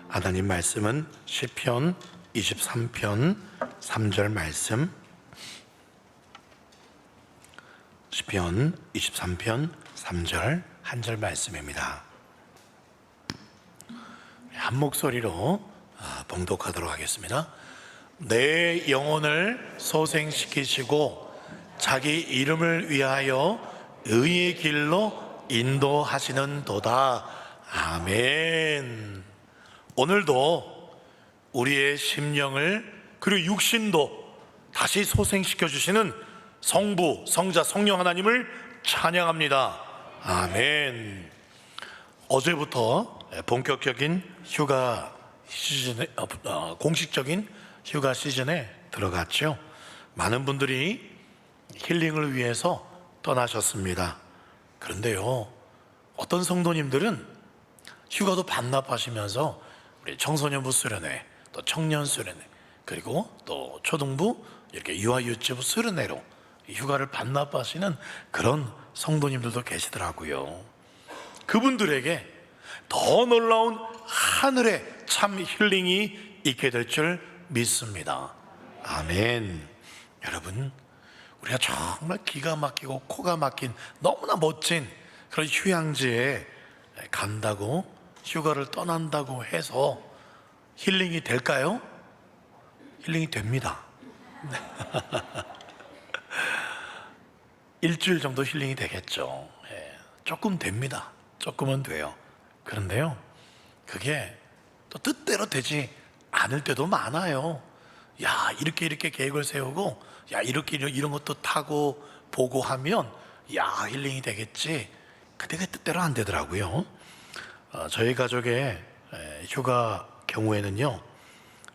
하나님 말씀은 시편 23편 3절 말씀, 시편 23편 3절 한 절 말씀입니다. 한 목소리로 봉독하도록 하겠습니다. 내 영혼을 소생시키시고 자기 이름을 위하여 의의 길로 인도하시는 도다. 아멘. 오늘도 우리의 심령을 그리고 육신도 다시 소생시켜 주시는 성부, 성자, 성령 하나님을 찬양합니다. 아멘. 어제부터 본격적인 휴가 시즌에, 공식적인 휴가 시즌에 들어갔죠. 많은 분들이 힐링을 위해서 떠나셨습니다. 그런데요, 어떤 성도님들은 휴가도 반납하시면서 우리 청소년부 수련회, 또 청년 수련회, 그리고 또 초등부 이렇게 유아유치부 수련회로 휴가를 반납하시는 그런 성도님들도 계시더라고요. 그분들에게 더 놀라운 하늘의 참 힐링이 있게 될 줄 믿습니다. 아멘. 여러분, 우리가 정말 기가 막히고 코가 막힌 너무나 멋진 그런 휴양지에 간다고, 휴가를 떠난다고 해서 힐링이 될까요? 힐링이 됩니다. 일주일 정도 힐링이 되겠죠. 조금 됩니다. 조금은 돼요. 그런데요, 그게 또 뜻대로 되지 않을 때도 많아요. 야, 이렇게 계획을 세우고, 야, 이렇게 이런 것도 타고 보고 하면 야, 힐링이 되겠지. 근데 그게 뜻대로 안 되더라고요. 저희 가족의 휴가 경우에는요,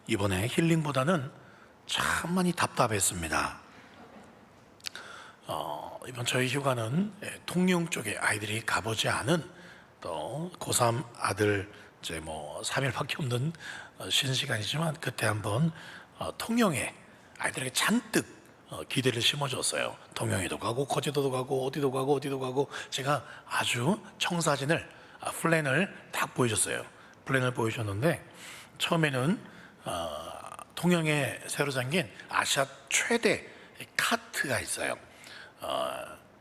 이번에 힐링보다는 참 많이 답답했습니다. 이번 저희 휴가는 통영 쪽에 아이들이 가보지 않은, 또 고3 아들 이제 3일밖에 없는 쉬는 시간이지만, 그때 한번 통영에 아이들에게 잔뜩 기대를 심어줬어요. 통영에도 가고 거제도도 가고 어디도 가고 제가 아주 청사진을, 플랜을 딱 보여줬어요. 플랜을 보여줬는데, 처음에는 통영에 새로 생긴 아시아 최대 카트가 있어요.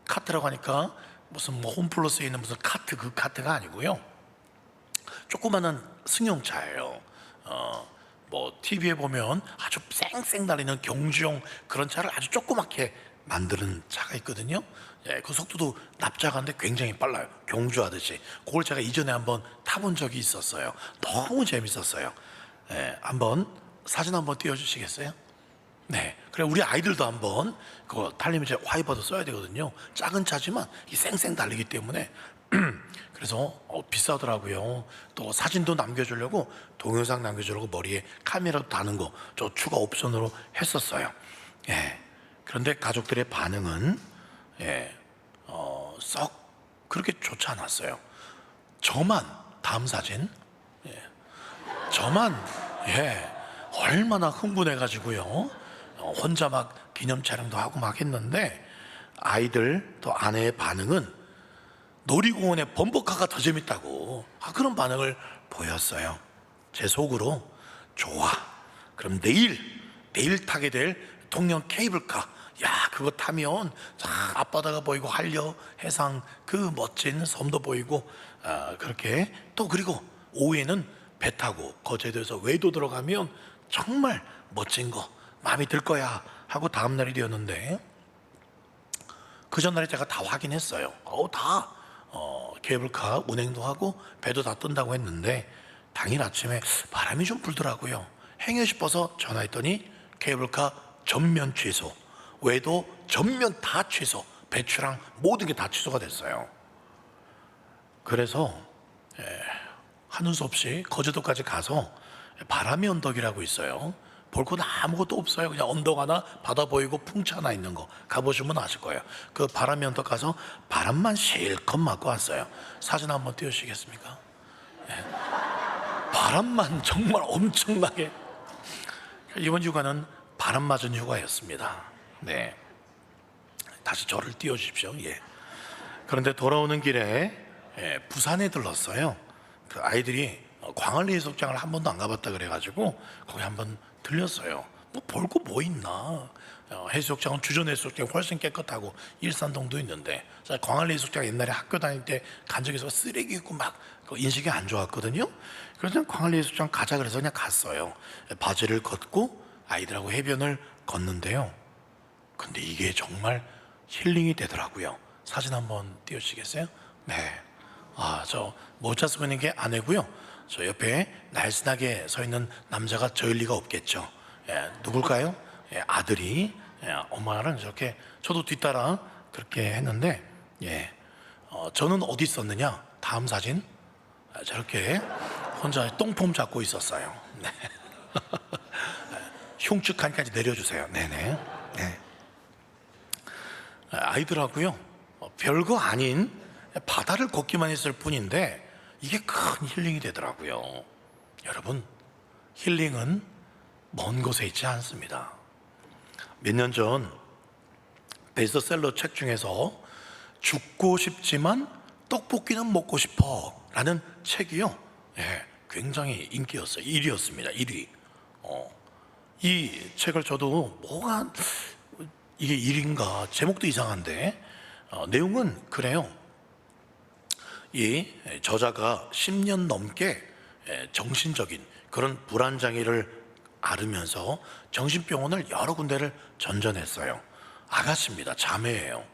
카트라고 하니까 무슨 홈플러스에 있는 무슨 카트, 그 카트가 아니고요, 조그마한 승용차예요. TV에 보면 아주 쌩쌩 달리는 경주용 그런 차를 아주 조그맣게 만드는 차가 있거든요. 그 속도도 납작한데 굉장히 빨라요. 경주하듯이. 그걸 제가 이전에 한번 타본 적이 있었어요. 너무 재밌었어요. 한번 사진 한번 띄워주시겠어요? 네. 그래, 우리 아이들도 한번 그거 달리면 이제 와이퍼도 써야 되거든요. 작은 차지만 이 쌩쌩 달리기 때문에 그래서 비싸더라고요. 또 사진도 남겨주려고, 동영상 남겨주려고 머리에 카메라도 다는 거 저 추가 옵션으로 했었어요. 그런데 가족들의 반응은 썩 그렇게 좋지 않았어요. 저만, 다음 사진, 저만 얼마나 흥분해가지고요, 혼자 막 기념 촬영도 하고 막 했는데, 아이들 또 아내의 반응은 놀이공원에 범퍼카가 더 재밌다고 그런 반응을 보였어요. 제 속으로 좋아, 그럼 내일 타게 될 통영 케이블카, 야, 그거 타면 앞바다가 보이고 한려 해상 그 멋진 섬도 보이고, 그렇게 또, 그리고 오후에는 배 타고 거제도에서 외도 들어가면 정말 멋진 거 마음에 들 거야 하고 다음 날이 되었는데, 그 전날에 제가 다 확인했어요. 다 케이블카 운행도 하고 배도 다 뜬다고 했는데, 당일 아침에 바람이 좀 불더라고요. 행여 싶어서 전화했더니 케이블카 전면 취소, 외도 전면 다 취소, 배추랑 모든 게 다 취소가 됐어요. 그래서 하는 수 없이 거제도까지 가서 바람의 언덕이라고 있어요. 볼 건 아무것도 없어요. 그냥 언덕 하나, 바다 보이고 풍차 하나 있는 거 가보시면 아실 거예요. 그 바람의 언덕 가서 바람만 실컷 맞고 왔어요. 사진 한번 띄워주시겠습니까? 바람만 정말 엄청나게. 이번 휴가는 바람 맞은 휴가였습니다. 네, 다시 저를 띄워주십시오. 그런데 돌아오는 길에 부산에 들렀어요. 그 아이들이 광안리 해수욕장을 한 번도 안 가봤다 그래가지고 거기 한번 들렸어요. 뭐 볼 거 뭐 있나. 해수욕장은 주전 해수욕장이 훨씬 깨끗하고 일산동도 있는데, 광안리 해수욕장 옛날에 학교 다닐 때 간 적이 있어. 쓰레기 있고 막 인식이 안 좋았거든요. 그래서 그냥 광안리 해수욕장 가자 그래서 그냥 갔어요. 바지를 걷고 아이들하고 해변을 걷는데요. 근데 이게 정말 힐링이 되더라고요. 사진 한번 띄워주시겠어요? 네. 저 모자 쓰고 있는 게 아내고요. 저 옆에 날씬하게 서 있는 남자가 저일 리가 없겠죠. 누굴까요? 아들이. 엄마랑 저렇게 저도 뒤따라 그렇게 했는데, 저는 어디 있었느냐? 다음 사진. 저렇게 혼자 똥폼 잡고 있었어요. 네. 흉측한까지 내려주세요. 네네. 네. 아이들하고요, 별거 아닌 바다를 걷기만 했을 뿐인데 이게 큰 힐링이 되더라고요. 여러분, 힐링은 먼 곳에 있지 않습니다. 몇 년 전 베스트셀러 책 중에서 죽고 싶지만 떡볶이는 먹고 싶어 라는 책이요, 굉장히 인기였어요. 1위였습니다. 1위. 이 책을 저도 뭐가 이게 1위인가, 제목도 이상한데 내용은 그래요. 이 저자가 10년 넘게 정신적인 그런 불안장애를 앓으면서 정신병원을 여러 군데를 전전했어요. 아가씨입니다. 자매예요.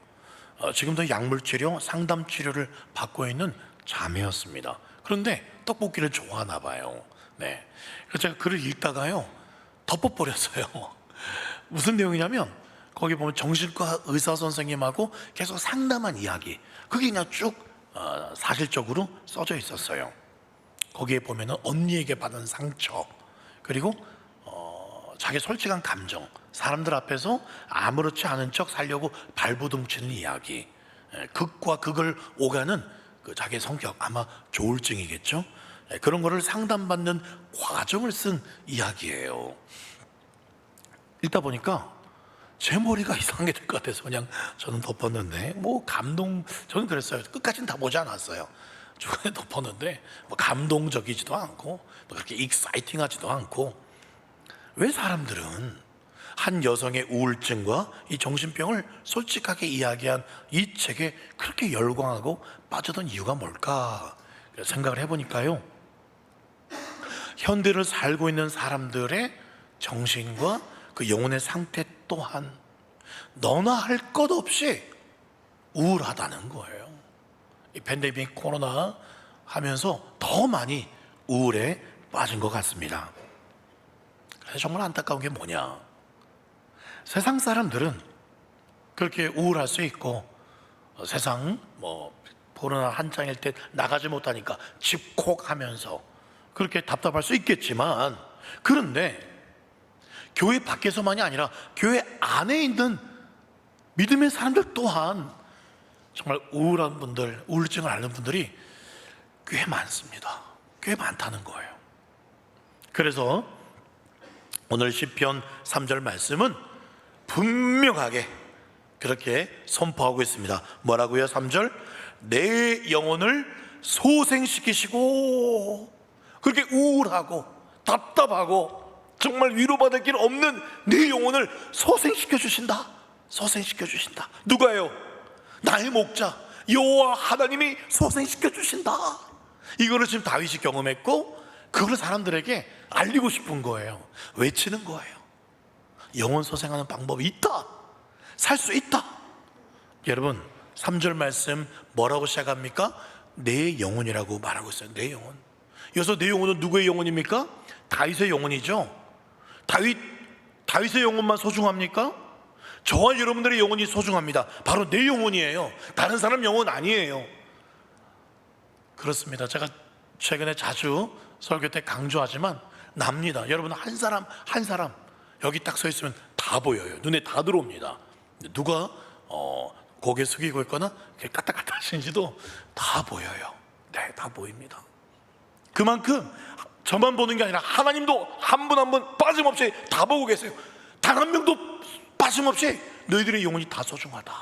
지금도 약물치료, 상담치료를 받고 있는 자매였습니다. 그런데 떡볶이를 좋아하나 봐요. 네. 그래서 제가 글을 읽다가요, 덮어버렸어요. 무슨 내용이냐면 거기 보면 정신과 의사 선생님하고 계속 상담한 이야기, 그게 그냥 쭉 사실적으로 써져 있었어요. 거기에 보면은 언니에게 받은 상처, 그리고 자기 솔직한 감정, 사람들 앞에서 아무렇지 않은 척 살려고 발버둥치는 이야기, 극과 극을 오가는 그 자기의 성격, 아마 조울증이겠죠. 그런 거를 상담받는 과정을 쓴 이야기예요. 읽다 보니까 제 머리가 이상하게 될 것 같아서 그냥 저는 덮었는데, 뭐 감동, 저는 그랬어요. 끝까지는 다 보지 않았어요. 중간에 덮었는데 뭐 감동적이지도 않고 뭐 그렇게 익사이팅하지도 않고, 왜 사람들은 한 여성의 우울증과 이 정신병을 솔직하게 이야기한 이 책에 그렇게 열광하고 빠져든 이유가 뭘까 생각을 해보니까요, 현대를 살고 있는 사람들의 정신과 그 영혼의 상태 또한 너나 할 것 없이 우울하다는 거예요. 이 팬데믹 코로나 하면서 더 많이 우울에 빠진 것 같습니다. 그래서 정말 안타까운 게 뭐냐, 세상 사람들은 그렇게 우울할 수 있고, 세상 뭐 코로나 한창일 때 나가지 못하니까 집콕하면서 그렇게 답답할 수 있겠지만, 그런데 교회 밖에서만이 아니라 교회 안에 있는 믿음의 사람들 또한 정말 우울한 분들, 우울증을 앓는 분들이 꽤 많습니다. 꽤 많다는 거예요. 그래서 오늘 시편 3절 말씀은 분명하게 그렇게 선포하고 있습니다. 뭐라고요? 3절, 내 영혼을 소생시키시고, 그렇게 우울하고 답답하고 정말 위로받을 길 없는 내 영혼을 소생시켜 주신다. 소생시켜 주신다. 누가요? 나의 목자 여호와 하나님이 소생시켜 주신다. 이거를 지금 다윗이 경험했고, 그걸 사람들에게 알리고 싶은 거예요. 외치는 거예요. 영혼 소생하는 방법이 있다. 살 수 있다. 여러분, 3절 말씀 뭐라고 시작합니까? 내 영혼이라고 말하고 있어요. 내 영혼. 여기서 내 영혼은 누구의 영혼입니까? 다윗의 영혼이죠. 다윗의 영혼만 소중합니까? 저와 여러분들의 영혼이 소중합니다. 바로 내 영혼이에요. 다른 사람 영혼 아니에요. 그렇습니다. 제가 최근에 자주 설교 때 강조하지만 납니다. 여러분, 한 사람 한 사람 여기 딱 서 있으면 다 보여요. 눈에 다 들어옵니다. 누가 고개 숙이고 있거나 까딱까딱 하시는지도 다 보여요. 네, 다 보입니다. 그만큼 저만 보는 게 아니라 하나님도 한 분 한 분 빠짐없이 다 보고 계세요. 단 한 명도 빠짐없이 너희들의 영혼이 다 소중하다,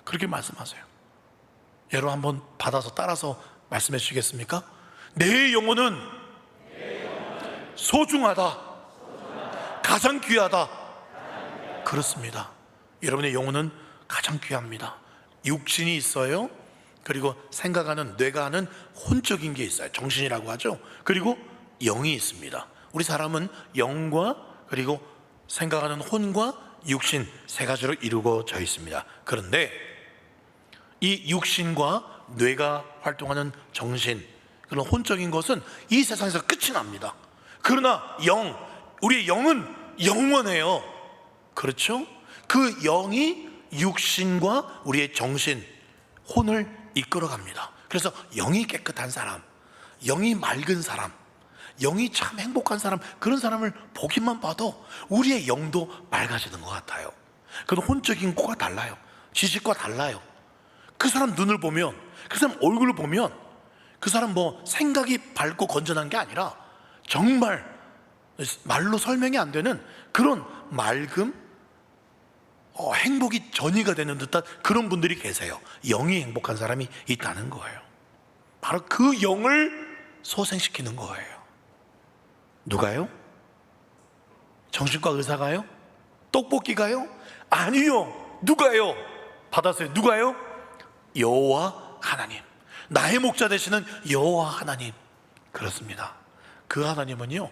그렇게 말씀하세요. 여러분, 한번 받아서 따라서 말씀해 주시겠습니까? 내 영혼은 소중하다, 가장 귀하다. 그렇습니다. 여러분의 영혼은 가장 귀합니다. 육신이 있어요. 그리고 생각하는, 뇌가 하는 혼적인 게 있어요. 정신이라고 하죠. 그리고 영이 있습니다. 우리 사람은 영과 그리고 생각하는 혼과 육신 세 가지로 이루어져 있습니다. 그런데 이 육신과 뇌가 활동하는 정신, 그런 혼적인 것은 이 세상에서 끝이 납니다. 그러나 우리의 영은 영원해요. 그렇죠? 그 영이 육신과 우리의 정신, 혼을 이끌어갑니다. 그래서 영이 깨끗한 사람, 영이 맑은 사람, 영이 참 행복한 사람, 그런 사람을 보기만 봐도 우리의 영도 맑아지는 것 같아요. 그건 혼적인 거가 달라요. 지식과 달라요. 그 사람 눈을 보면, 그 사람 얼굴을 보면, 그 사람 생각이 밝고 건전한 게 아니라 정말 말로 설명이 안 되는 그런 맑음, 행복이 전이가 되는 듯한 그런 분들이 계세요. 영이 행복한 사람이 있다는 거예요. 바로 그 영을 소생시키는 거예요. 누가요? 정신과 의사가요? 떡볶이가요? 아니요. 누가요? 받았어요. 누가요? 여호와 하나님, 나의 목자 되시는 여호와 하나님. 그렇습니다. 그 하나님은요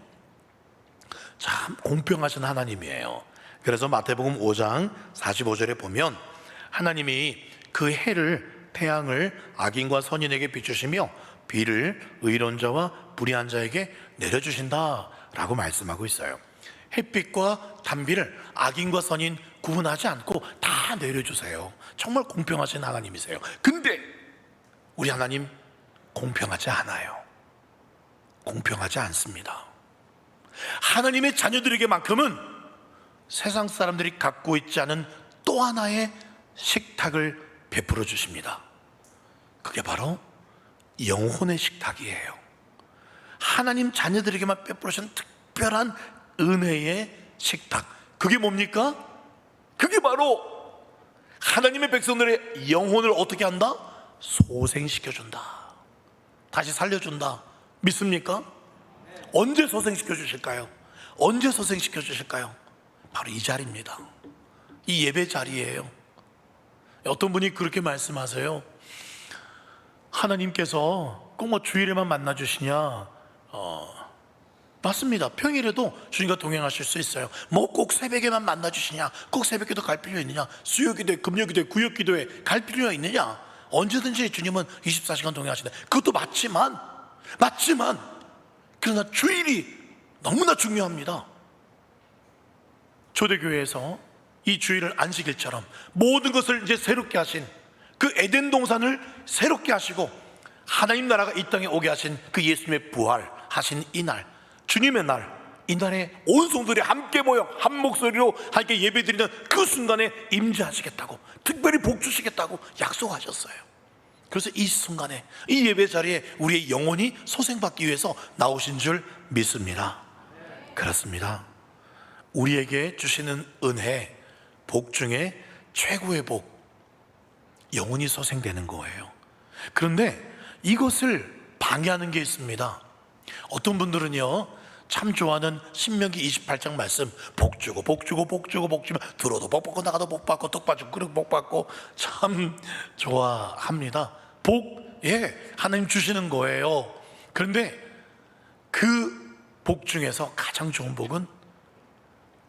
참 공평하신 하나님이에요. 그래서 마태복음 5장 45절에 보면 하나님이 그 해를, 태양을 악인과 선인에게 비추시며 비를 의로운 자와 불의한 자에게 내려주신다 라고 말씀하고 있어요. 햇빛과 단비를 악인과 선인 구분하지 않고 다 내려주세요. 정말 공평하신 하나님이세요. 근데 우리 하나님 공평하지 않아요. 공평하지 않습니다. 하나님의 자녀들에게만큼은 세상 사람들이 갖고 있지 않은 또 하나의 식탁을 베풀어 주십니다. 그게 바로 영혼의 식탁이에요. 하나님 자녀들에게만 베풀어 주신 특별한 은혜의 식탁. 그게 뭡니까? 그게 바로 하나님의 백성들의 영혼을 어떻게 한다? 소생시켜준다. 다시 살려준다. 믿습니까? 언제 소생시켜 주실까요? 언제 소생시켜 주실까요? 바로 이 자리입니다. 이 예배 자리예요. 어떤 분이 그렇게 말씀하세요. 하나님께서 꼭 주일에만 만나 주시냐? 맞습니다. 평일에도 주님과 동행하실 수 있어요. 꼭 새벽에만 만나 주시냐? 꼭 새벽기도 갈 필요 있느냐? 수요기도에, 금요기도에, 구역기도에 갈 필요가 있느냐? 언제든지 주님은 24시간 동행하신다. 그것도 맞지만 그러나 주일이 너무나 중요합니다. 초대교회에서 이 주일을 안식일처럼 모든 것을 이제 새롭게 하신 그 에덴 동산을 새롭게 하시고 하나님 나라가 이 땅에 오게 하신 그 예수님의 부활하신 이날, 주님의 날, 이날에 온 성도들이 함께 모여 한 목소리로 함께 예배드리는 그 순간에 임재하시겠다고, 특별히 복 주시겠다고 약속하셨어요. 그래서 이 순간에, 이 예배 자리에 우리의 영혼이 소생받기 위해서 나오신 줄 믿습니다. 그렇습니다. 우리에게 주시는 은혜, 복 중에 최고의 복, 영혼이 소생되는 거예요. 그런데 이것을 방해하는 게 있습니다. 어떤 분들은요 참 좋아하는 신명기 28장 말씀, 복 주고 복 주고 복 주고 복 주면 들어도 복 받고 나가도 복 받고 떡 받고 그릇 복 받고 참 좋아합니다. 하나님 주시는 거예요. 그런데 그 복 중에서 가장 좋은 복은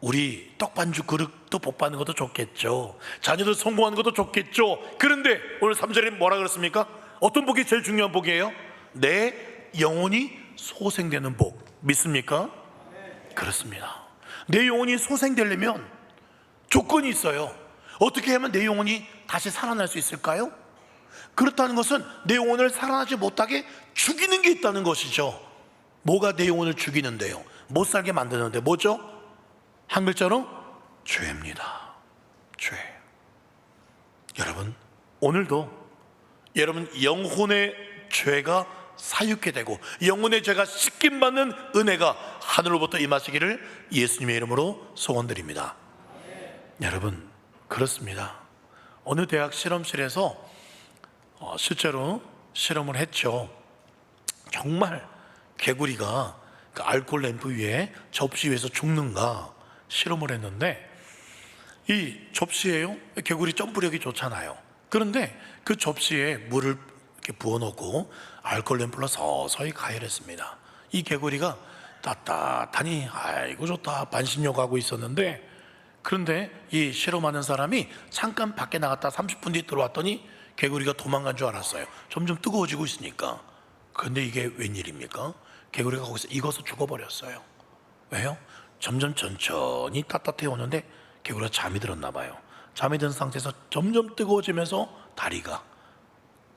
우리 떡반죽 그릇도 복 받는 것도 좋겠죠. 자녀들 성공하는 것도 좋겠죠. 그런데 오늘 3절에 뭐라 그랬습니까? 어떤 복이 제일 중요한 복이에요? 내 영혼이 소생되는 복. 믿습니까? 그렇습니다. 내 영혼이 소생되려면 조건이 있어요. 어떻게 하면 내 영혼이 다시 살아날 수 있을까요? 그렇다는 것은 내 영혼을 살아나지 못하게 죽이는 게 있다는 것이죠. 뭐가 내 영혼을 죽이는데요? 못 살게 만드는데 뭐죠? 한 글자로 죄입니다. 죄. 여러분, 오늘도 여러분 영혼의 죄가 사유케 되고 영혼의 죄가 씻김받는 은혜가 하늘로부터 임하시기를 예수님의 이름으로 소원드립니다. 여러분, 그렇습니다. 어느 대학 실험실에서 실제로 실험을 했죠. 정말 개구리가 그 알코올 램프 위에 접시 위에서 죽는가 실험을 했는데, 이 접시에요 개구리 점프력이 좋잖아요. 그런데 그 접시에 물을 이렇게 부어놓고 알코올 램프로 서서히 가열했습니다. 이 개구리가 따뜻하니 아이고 좋다 반신욕하고 있었는데, 그런데 이 실험하는 사람이 잠깐 밖에 나갔다 30분 뒤에 들어왔더니 개구리가 도망간 줄 알았어요. 점점 뜨거워지고 있으니까. 그런데 이게 웬일입니까? 개구리가 거기서 익어서 죽어버렸어요. 왜요? 점점 천천히 따뜻해 오는데 개구리가 잠이 들었나 봐요. 잠이 든 상태에서 점점 뜨거워지면서 다리가,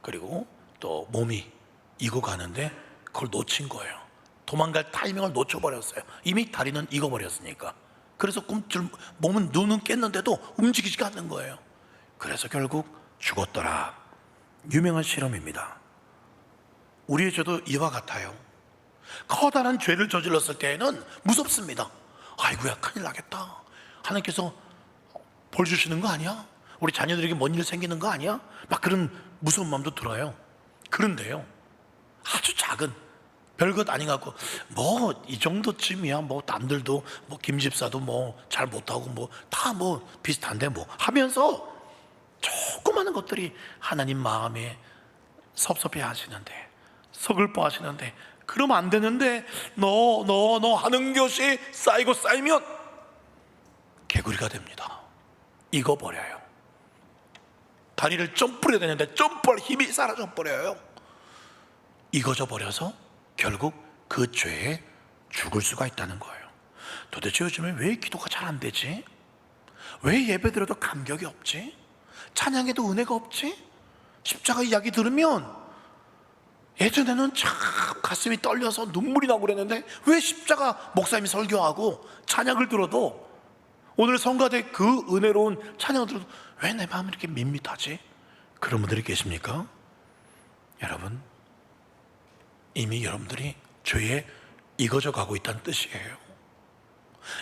그리고 또 몸이 익어가는데 그걸 놓친 거예요. 도망갈 타이밍을 놓쳐버렸어요. 이미 다리는 익어버렸으니까. 그래서 몸은 눈은 깼는데도 움직이지가 않는 거예요. 그래서 결국 죽었더라. 유명한 실험입니다. 우리의 죄도 이와 같아요. 커다란 죄를 저질렀을 때에는 무섭습니다. 아이고야 큰일 나겠다, 하나님께서 벌 주시는 거 아니야? 우리 자녀들에게 뭔 일 생기는 거 아니야? 막 그런 무서운 마음도 들어요. 그런데요, 아주 작은 별것 아닌 것 같고, 뭐 이 정도쯤이야, 뭐 남들도 뭐 김집사도 뭐 잘 못하고 뭐 다 뭐 비슷한데 뭐 하면서 조그마한 것들이 하나님 마음에 섭섭해 하시는데, 서글퍼 하시는데, 그러면 안 되는데 너 하는 것이 쌓이고 쌓이면 개구리가 됩니다. 익어버려요. 다리를 점프해야 되는데 점프할 힘이 사라져 버려요. 익어져 버려서 결국 그 죄에 죽을 수가 있다는 거예요. 도대체 요즘에 왜 기도가 잘 안 되지? 왜 예배드려도 감격이 없지? 찬양에도 은혜가 없지? 십자가 이야기 들으면 예전에는 참 가슴이 떨려서 눈물이 나고 그랬는데, 왜 십자가 목사님이 설교하고 찬양을 들어도, 오늘 성가대 그 은혜로운 찬양을 들어도 왜 내 마음이 이렇게 밋밋하지? 그런 분들이 계십니까? 여러분, 이미 여러분들이 죄에 익어져 가고 있다는 뜻이에요.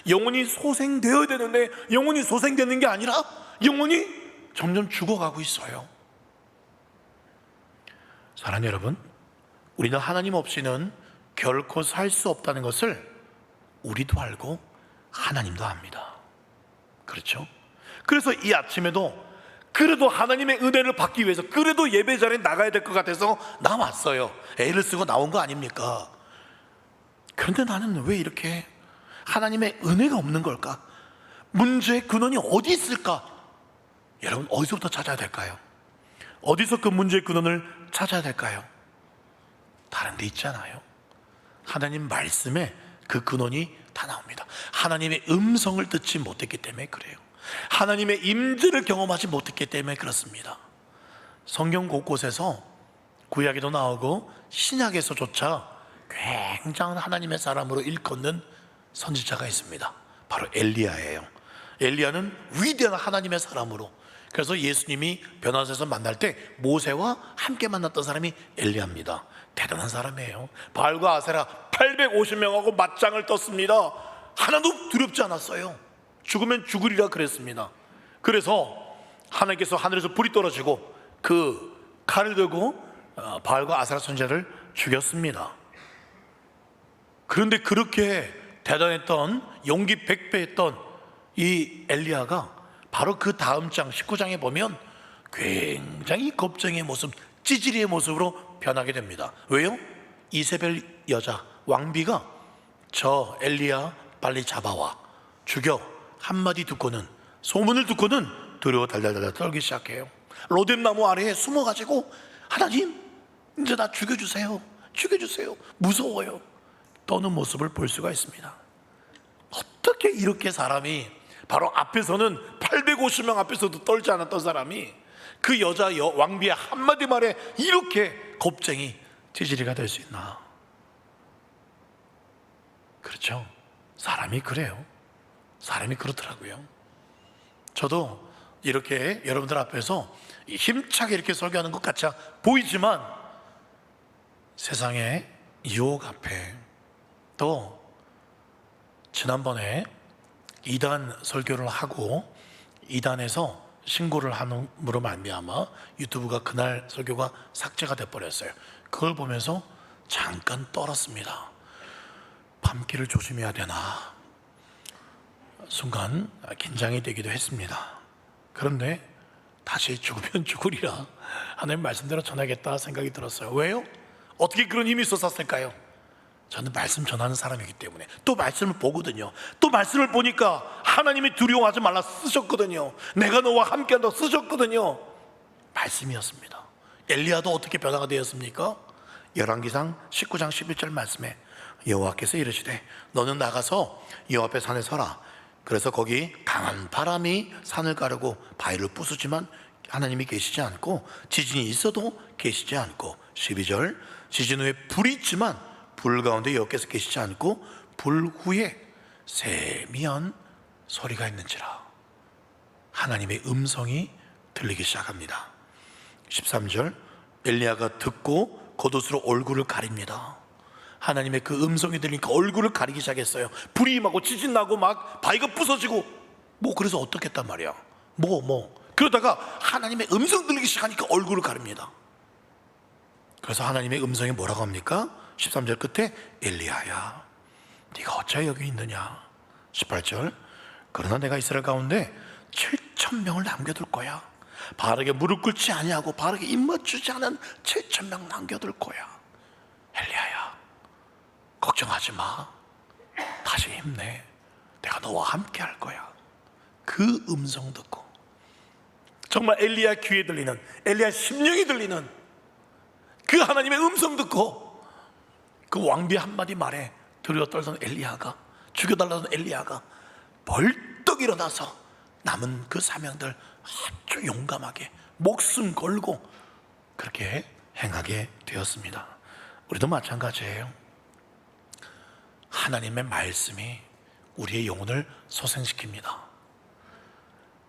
영혼이 소생되어야 되는데 영혼이 소생되는 게 아니라 영혼이 점점 죽어가고 있어요. 사랑하는 여러분, 우리는 하나님 없이는 결코 살 수 없다는 것을 우리도 알고 하나님도 압니다. 그렇죠? 그래서 이 아침에도 그래도 하나님의 은혜를 받기 위해서 그래도 예배 자리에 나가야 될 것 같아서 나왔어요. 애를 쓰고 나온 거 아닙니까? 그런데 나는 왜 이렇게 하나님의 은혜가 없는 걸까? 문제의 근원이 어디 있을까? 여러분, 어디서부터 찾아야 될까요? 어디서 그 문제의 근원을 찾아야 될까요? 다른 데 있잖아요. 하나님 말씀에 그 근원이 다 나옵니다. 하나님의 음성을 듣지 못했기 때문에 그래요. 하나님의 임재를 경험하지 못했기 때문에 그렇습니다. 성경 곳곳에서 구약에도 나오고 신약에서조차 굉장한 하나님의 사람으로 일컫는 선지자가 있습니다. 바로 엘리야예요. 엘리야는 위대한 하나님의 사람으로, 그래서 예수님이 변화산에서 만날 때 모세와 함께 만났던 사람이 엘리야입니다. 대단한 사람이에요. 바알과 아세라 850명하고 맞짱을 떴습니다. 하나도 두렵지 않았어요. 죽으면 죽으리라 그랬습니다. 그래서 하나님께서 하늘에서 불이 떨어지고 그 칼을 들고 바알과 아세라 선지자를 죽였습니다. 그런데 그렇게 대단했던, 용기 백배했던 이 엘리야가 바로 그 다음 장 19장에 보면 굉장히 겁쟁이의 모습, 찌질이의 모습으로 변하게 됩니다. 왜요? 이세벨 여자 왕비가 저 엘리야 빨리 잡아와 죽여 한마디 듣고는, 소문을 듣고는 두려워 달달달 떨기 시작해요. 로뎀나무 아래에 숨어가지고 하나님 이제 나 죽여주세요, 죽여주세요, 무서워요 떠는 모습을 볼 수가 있습니다. 어떻게 이렇게 사람이, 바로 앞에서는 850명 앞에서도 떨지 않았던 사람이 그 여자 왕비의 한마디 말에 이렇게 겁쟁이 찌질이가 될 수 있나? 그렇죠? 사람이 그래요. 사람이 그렇더라고요. 저도 이렇게 여러분들 앞에서 힘차게 이렇게 설교하는 것 같이 보이지만 세상의 유혹 앞에, 또 지난번에 이단 설교를 하고 이단에서 신고를 함으로 말미암아 유튜브가 그날 설교가 삭제가 돼버렸어요. 그걸 보면서 잠깐 떨었습니다. 밤길을 조심해야 되나 순간 긴장이 되기도 했습니다. 그런데 다시 죽으면 죽으리라 하나님 말씀대로 전하겠다 생각이 들었어요. 왜요? 어떻게 그런 힘이 솟았을까요? 저는 말씀 전하는 사람이기 때문에 또 말씀을 보거든요. 또 말씀을 보니까 하나님이 두려워하지 말라 쓰셨거든요. 내가 너와 함께한다 쓰셨거든요. 말씀이었습니다. 엘리야도 어떻게 변화가 되었습니까? 열왕기상 19장 11절 말씀에 여호와께서 이르시되 너는 나가서 여호와 앞에 산에 서라. 그래서 거기 강한 바람이 산을 가르고 바위를 부수지만 하나님이 계시지 않고 지진이 있어도 계시지 않고 12절 지진 후에 불이 있지만 불 가운데 여호와께서 계시지 않고 불 후에 세미한 소리가 있는지라. 하나님의 음성이 들리기 시작합니다. 13절 엘리야가 듣고 겉옷으로 얼굴을 가립니다. 하나님의 그 음성이 들리니까 얼굴을 가리기 시작했어요. 불이 임하고 지진 나고 막 바위가 부서지고 그래서 어떻게 했단 말이야. 그러다가 하나님의 음성 들리기 시작하니까 얼굴을 가립니다. 그래서 하나님의 음성이 뭐라고 합니까? 13절 끝에 엘리야야 네가 어찌 여기 있느냐. 18절 그러나 내가 이스라엘 가운데 7,000명을 남겨둘 거야. 바르게 무릎 꿇지 아니하고 바르게 입 맞추지 않은 7,000명 남겨둘 거야. 엘리야야 걱정하지 마. 다시 힘내. 내가 너와 함께 할 거야. 그 음성 듣고 정말 엘리야 귀에 들리는 엘리야 심령이 들리는 그 하나님의 음성 듣고 그 왕비 한마디 말에 두려워 떨던 엘리야가 죽여달라던 엘리야가 벌떡 일어나서 남은 그 사명들 아주 용감하게 목숨 걸고 그렇게 행하게 되었습니다. 우리도 마찬가지예요. 하나님의 말씀이 우리의 영혼을 소생시킵니다.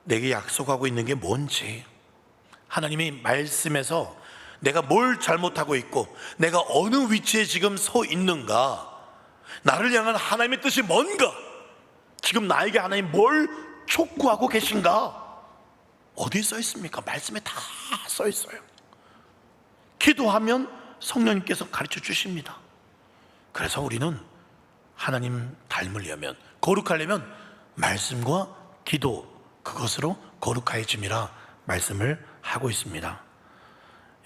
내게 약속하고 있는 게 뭔지, 하나님이 말씀에서 내가 뭘 잘못하고 있고 내가 어느 위치에 지금 서 있는가, 나를 향한 하나님의 뜻이 뭔가, 지금 나에게 하나님 뭘 촉구하고 계신가, 어디에 써 있습니까? 말씀에 다 써 있어요. 기도하면 성령님께서 가르쳐 주십니다. 그래서 우리는 하나님 닮으려면, 거룩하려면 말씀과 기도, 그것으로 거룩하여짐이라 말씀을 하고 있습니다.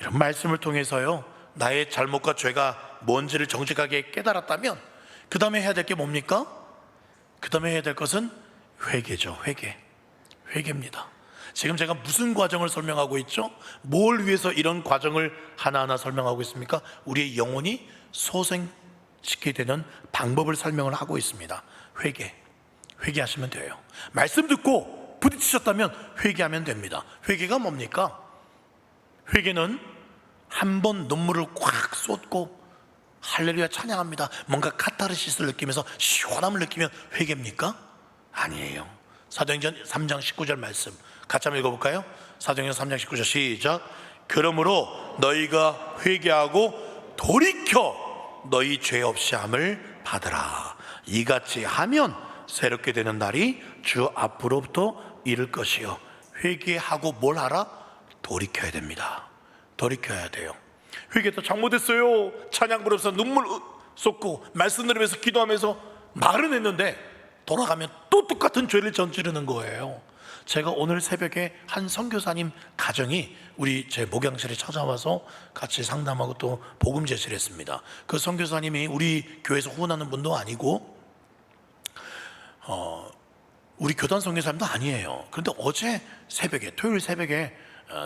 이런 말씀을 통해서요, 나의 잘못과 죄가 뭔지를 정직하게 깨달았다면 그 다음에 해야 될 게 뭡니까? 그 다음에 해야 될 것은 회개죠. 회개입니다. 지금 제가 무슨 과정을 설명하고 있죠? 뭘 위해서 이런 과정을 하나하나 설명하고 있습니까? 우리의 영혼이 소생시키게 되는 방법을 설명을 하고 있습니다. 회개하시면 돼요. 말씀 듣고 부딪히셨다면 회개하면 됩니다. 회개가 뭡니까? 회개는 한 번 눈물을 꽉 쏟고 할렐루야 찬양합니다, 뭔가 카타르시스를 느끼면서 시원함을 느끼면 회개입니까? 아니에요. 사도행전 3장 19절 말씀 같이 한번 읽어볼까요? 사도행전 3장 19절 시작. 그러므로 너희가 회개하고 돌이켜 너희 죄 없이 함을 받으라. 이같이 하면 새롭게 되는 날이 주 앞으로부터 이를 것이요. 회개하고 뭘 하라? 돌이켜야 됩니다. 돌이켜야 돼요. 회개도 잘못했어요, 찬양 부르면서 눈물 쏟고 말씀 들으면서 기도하면서 말은 했는데 돌아가면 또 똑같은 죄를 저지르는 거예요. 제가 오늘 새벽에 한 선교사님 가정이 우리 제 목양실에 찾아와서 같이 상담하고 또 복음 제시를 했습니다. 그 선교사님이 우리 교회에서 후원하는 분도 아니고 우리 교단 선교사님도 아니에요. 그런데 어제 새벽에, 토요일 새벽에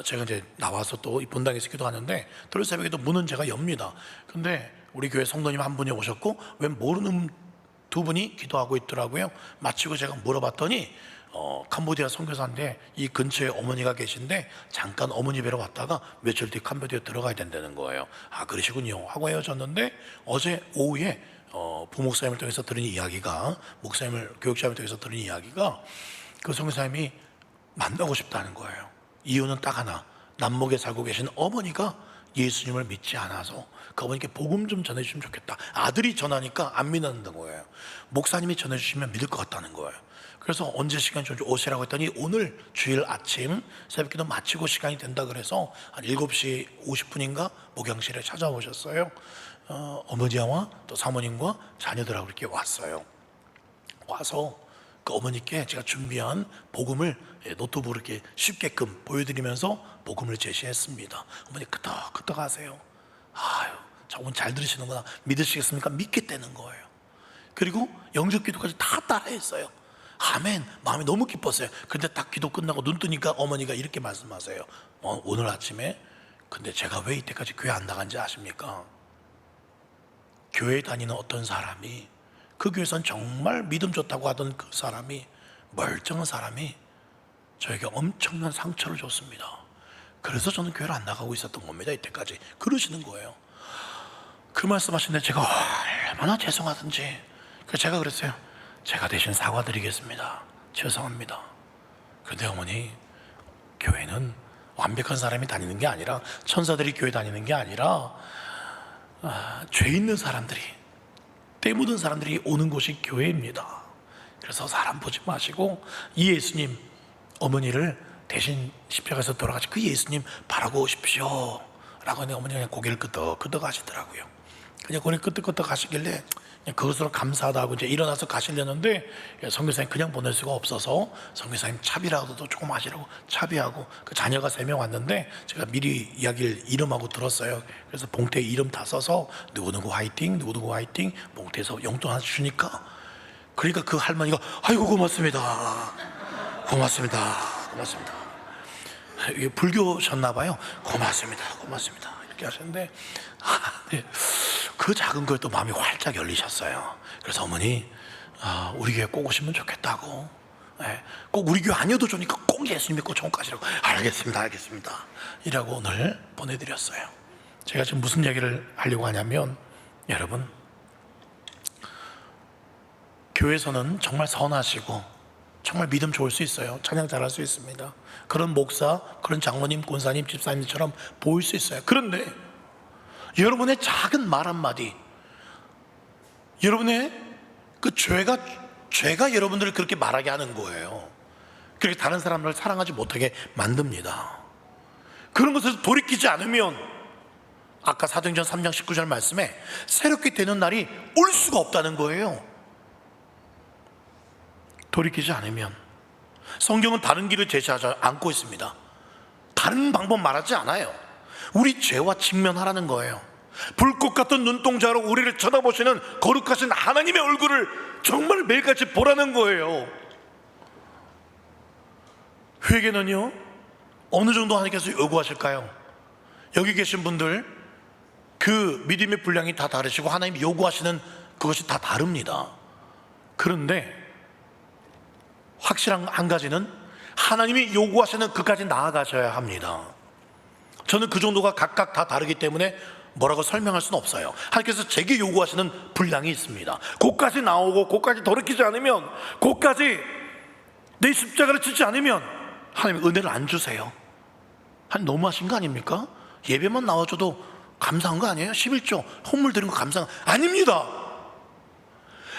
제가 이제 나와서 또 이 본당에서 기도하는데 토요일 새벽에도 문은 제가 엽니다. 근데 우리 교회 성도님 한 분이 오셨고 왜 모르는 두 분이 기도하고 있더라고요. 마치고 제가 물어봤더니 캄보디아 선교사인데 이 근처에 어머니가 계신데 잠깐 어머니 뵈러 왔다가 며칠 뒤 캄보디아 들어가야 된다는 거예요. 아 그러시군요 하고 헤어졌는데 어제 오후에 부목사님을 통해서 들은 이야기가, 목사님을 교육자님을 통해서 들은 이야기가 그 선교사님이 만나고 싶다는 거예요. 이유는 딱 하나, 남목에 살고 계신 어머니가 예수님을 믿지 않아서 그 어머니께 복음 좀 전해주시면 좋겠다. 아들이 전하니까 안 믿는다는 거예요. 목사님이 전해주시면 믿을 것 같다는 거예요. 그래서 언제 시간 좀 오시라고 했더니 오늘 주일 아침 새벽기도 마치고 시간이 된다 그래서 한 7시 50분인가 목양실에 찾아오셨어요. 어머니와 또 사모님과 자녀들하고 이렇게 왔어요. 와서 그 어머니께 제가 준비한 복음을 노트북으로 이렇게 쉽게끔 보여드리면서 복음을 제시했습니다. 어머니 끄떡끄떡 하세요. 아유, 저분 잘 들으시는구나. 믿으시겠습니까? 믿겠다는 거예요. 그리고 영접 기도까지 다 따라했어요. 아멘. 마음이 너무 기뻤어요. 근데 딱 기도 끝나고 눈 뜨니까 어머니가 이렇게 말씀하세요. 오늘 아침에 근데 제가 왜 이때까지 교회 안 나간지 아십니까? 교회 다니는 어떤 사람이, 그 교회에선 정말 믿음 좋다고 하던 그 사람이, 멀쩡한 사람이 저에게 엄청난 상처를 줬습니다. 그래서 저는 교회를 안 나가고 있었던 겁니다. 이때까지. 그러시는 거예요. 그 말씀하시는데 제가 얼마나 죄송하든지, 그래서 제가 그랬어요. 제가 대신 사과드리겠습니다. 죄송합니다. 그런데 어머니, 교회는 완벽한 사람이 다니는 게 아니라, 천사들이 교회 다니는 게 아니라 죄 있는 사람들이, 때 묻은 사람들이 오는 곳이 교회입니다. 그래서 사람 보지 마시고 이 예수님, 어머니를 대신 십자가에서 돌아가신 그 예수님 바라고 오십시오 라고 어머니가 그냥 고개를 끄덕끄덕 하시더라고요. 그냥 고개를 끄덕끄덕 하시길래 그것으로 감사하다 하고 이제 일어나서 가시려는데 선교사님 그냥 보낼 수가 없어서 선교사님 차비라도 조금 하시라고 차비하고, 그 자녀가 3명 왔는데 제가 미리 이야기를 이름하고 들었어요. 그래서 봉투에 이름 다 써서 누구누구 화이팅, 누구누구 화이팅, 봉투에서 용돈 하나 주니까, 그러니까 그 할머니가 아이고 고맙습니다, 고맙습니다, 고맙습니다. 이게 불교셨나 봐요. 고맙습니다, 고맙습니다 이렇게 하셨는데 네. 그 작은 거에 또 마음이 활짝 열리셨어요. 그래서 어머니, 우리 교회 꼭 오시면 좋겠다고, 꼭 우리 교회 아니어도 좋으니까 꼭 예수님 믿고 천국 가시라고. 알겠습니다, 알겠습니다 이라고 오늘 보내드렸어요. 제가 지금 무슨 얘기를 하려고 하냐면, 여러분, 교회에서는 정말 선하시고 정말 믿음 좋을 수 있어요. 찬양 잘할 수 있습니다. 그런 목사, 그런 장로님, 권사님, 집사님처럼 보일 수 있어요. 그런데 여러분의 작은 말 한마디, 여러분의 그 죄가 여러분들을 그렇게 말하게 하는 거예요. 그렇게 다른 사람을 사랑하지 못하게 만듭니다. 그런 것에서 돌이키지 않으면, 아까 사도행전 3장 19절 말씀에 새롭게 되는 날이 올 수가 없다는 거예요. 돌이키지 않으면. 성경은 다른 길을 제시하지 않고 있습니다. 다른 방법 말하지 않아요. 우리 죄와 직면하라는 거예요. 불꽃 같은 눈동자로 우리를 쳐다보시는 거룩하신 하나님의 얼굴을 정말 매일같이 보라는 거예요. 회개는요, 어느 정도 하나님께서 요구하실까요? 여기 계신 분들 그 믿음의 분량이 다 다르시고 하나님이 요구하시는 그것이 다 다릅니다. 그런데 확실한 한 가지는 하나님이 요구하시는 그까지 나아가셔야 합니다. 저는 그 정도가 각각 다 다르기 때문에 뭐라고 설명할 수는 없어요. 하나님께서 제게 요구하시는 분량이 있습니다. 그까지 나오고 그까지 돌이키지 않으면, 그까지 내 십자가를 지지 않으면 하나님 은혜를 안 주세요. 하나님 너무하신 거 아닙니까? 예배만 나와줘도 감사한 거 아니에요? 11조 헌물 드린 거 감사한 거 아닙니다.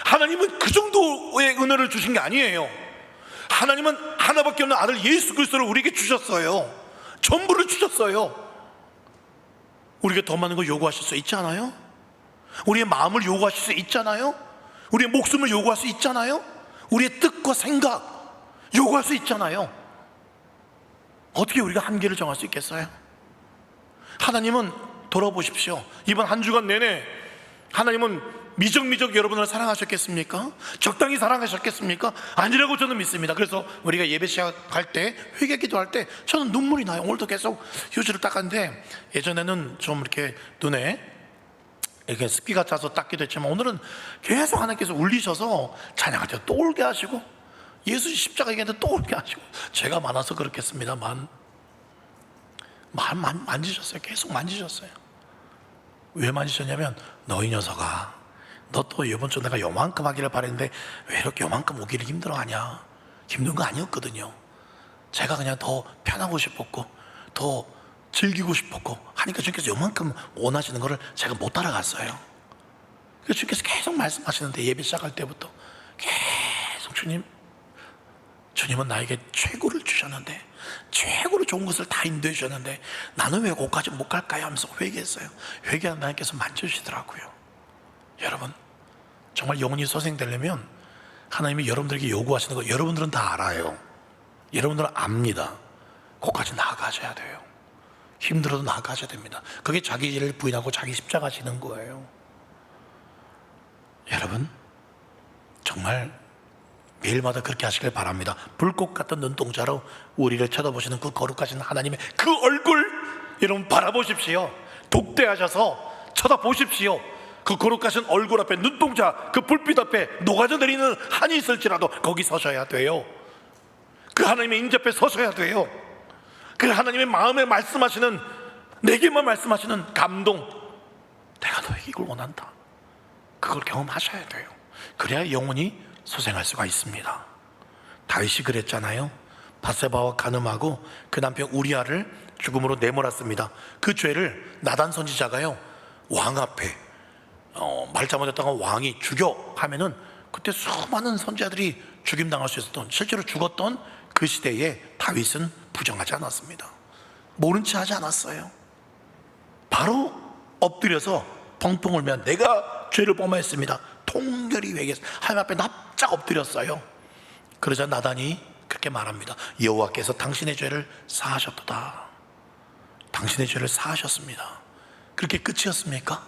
하나님은 그 정도의 은혜를 주신 게 아니에요. 하나님은 하나밖에 없는 아들 예수 그리스도를 우리에게 주셨어요. 전부를 주셨어요. 우리에게 더 많은 걸 요구하실 수 있지 않아요? 우리의 마음을 요구하실 수 있잖아요? 우리의 목숨을 요구할 수 있잖아요? 우리의 뜻과 생각 요구할 수 있잖아요. 어떻게 우리가 한계를 정할 수 있겠어요? 하나님은 돌아보십시오. 이번 한 주간 내내 하나님은 미적미적 여러분을 사랑하셨겠습니까? 적당히 사랑하셨겠습니까? 아니라고 저는 믿습니다. 그래서 우리가 예배 시작할 때, 회개 기도할 때 저는 눈물이 나요. 오늘도 계속 휴지를 닦았는데, 예전에는 좀 이렇게 눈에 이렇게 습기가 차서 닦기도 했지만 오늘은 계속 하나님께서 울리셔서 찬양할 때 또 울게 하시고, 예수 십자가 얘기할 때 또 울게 하시고, 죄가 많아서 그렇겠습니다만 만지셨어요. 계속 만지셨어요. 왜 만지셨냐면, 너희 녀석아, 너 또 이번 주 내가 요만큼 하기를 바랬는데 왜 이렇게 요만큼 오기를 힘들어하냐. 힘든 거 아니었거든요. 제가 그냥 더 편하고 싶었고 더 즐기고 싶었고 하니까 주님께서 요만큼 원하시는 거를 제가 못 따라갔어요. 그래서 주님께서 계속 말씀하시는데, 예배 시작할 때부터 계속 주님은 나에게 최고를 주셨는데 최고로 좋은 것을 다 인도해 주셨는데 나는 왜 거기까지 못 갈까요? 하면서 회개했어요. 회개한 하나님께서 만져주시더라고요. 여러분, 정말 영혼이 소생되려면 하나님이 여러분들에게 요구하시는 거 여러분들은 다 알아요. 여러분들은 압니다. 거기까지 나아가셔야 돼요. 힘들어도 나아가셔야 됩니다. 그게 자기 일을 부인하고 자기 십자가 지는 거예요. 여러분, 정말 매일마다 그렇게 하시길 바랍니다. 불꽃 같은 눈동자로 우리를 쳐다보시는 그 거룩하신 하나님의 그 얼굴 여러분 바라보십시오. 독대하셔서 쳐다보십시오. 그 거룩하신 얼굴 앞에, 눈동자 그 불빛 앞에 녹아져 내리는 한이 있을지라도 거기 서셔야 돼요. 그 하나님의 인재 앞에 서셔야 돼요. 그 하나님의 마음에 말씀하시는, 내게만 말씀하시는 감동, 내가 너에게 이걸 원한다, 그걸 경험하셔야 돼요. 그래야 영혼이 소생할 수가 있습니다. 다윗이 그랬잖아요. 바세바와 간음하고 그 남편 우리아를 죽음으로 내몰았습니다. 그 죄를 나단 선지자가요 왕 앞에 말 잘못했다가 왕이 죽여 하면은 그때 수많은 선지자들이 죽임당할 수 있었던, 실제로 죽었던 그 시대에 다윗은 부정하지 않았습니다. 모른 체 하지 않았어요. 바로 엎드려서 펑펑 울며 내가 죄를 범하였습니다, 통렬히 회개했어요. 하나님 앞에 납작 엎드렸어요. 그러자 나단이 그렇게 말합니다. 여호와께서 당신의 죄를 사하셨도다. 당신의 죄를 사하셨습니다. 그렇게 끝이었습니까?